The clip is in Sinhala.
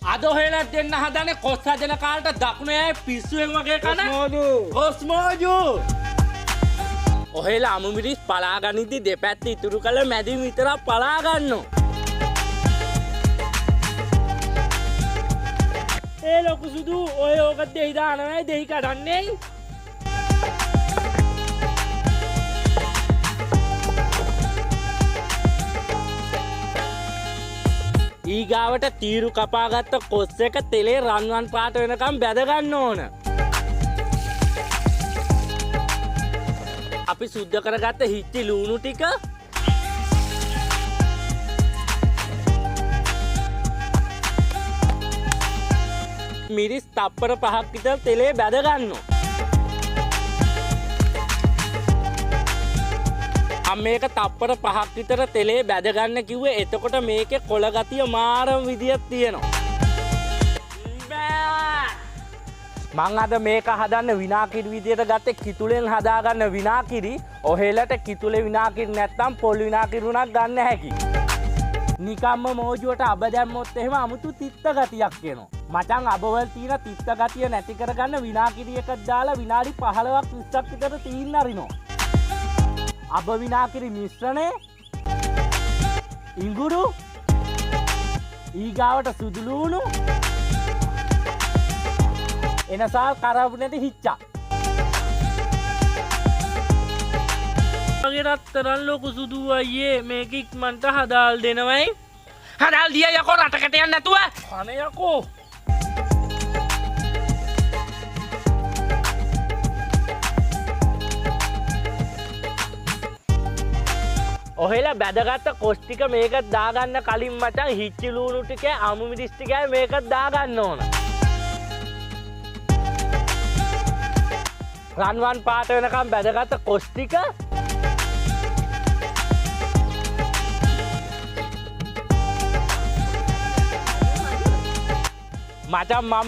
අද හොයලා දෙන්න හදනේ කොස් හදන කාලට දකුණේ අය පිස්සුවෙන් වගේ කන කොස්මෝජු ඔහෙලා අමු මිරිස් පලා ගනිද්දි දෙපැත්ත ඉතුරු කළ මැදින් විතරක් පලා ගන්නෝ ඒ ලොකු සුදු ඔය ඕක දෙහි දානවයි දෙහි කඩන්නේ ඊගාවට තීරු කපාගත්ත කොස් එක තෙලේ රන්වන් පාට වෙනකම් බැද ගන්න ඕන. අපි සුද්ධ කරගත්ත හිච්චි ලූණු ටික මිරිස් තප්පර 5ක් විතර තෙලේ බැද ගන්නවා. මේක තප්පර 5ක් විතර තෙලේ බැද ගන්න කිව්වේ එතකොට මේකේ කොළ ගතිය මාරම විදියක් තියෙනවා. මං අද මේක හදන්න විනාකිරි විදියට ගත්තේ කිතුලෙන් හදාගන්න විනාකිරි. ඔහෙලට කිතුලේ විනාකිරි නැත්තම් පොල් විනාකිරි උනක් ගන්න හැකි. නිකම්ම මෝජුවට අබ දැම්මොත් එහෙම අමුතු තිත්ත ගතියක් එනවා. මචං අබවල තියෙන තිත්ත ගතිය නැති කරගන්න විනාකිරි එකක් දාලා විනාඩි 15ක් 20ක් විතර තීන්න අරිනවා. අබ විනාකිරි මිශ්‍රණය ඉඟුරු ඊගාවට සුදුලූණු එනසා කරපු නැති හිච්චා මගේ රත්තරන් ලොකු සුදු අයියේ මේක ඉක්මනට හදාල් දෙනවයි හදාල් දිය යකෝ රටකට යන්න නැතුව අනේ යකෝ ඔහෙලා බැදගත්ත කොස් ටික මේකට දාගන්න කලින් මචං හිච්චි ලූණු ටික අමු මිරිස් ටිකයි මේකට දාගන්න ඕන. රන්වන් පාට වෙනකම් බැදගත්ත කොස් ටික මචං මම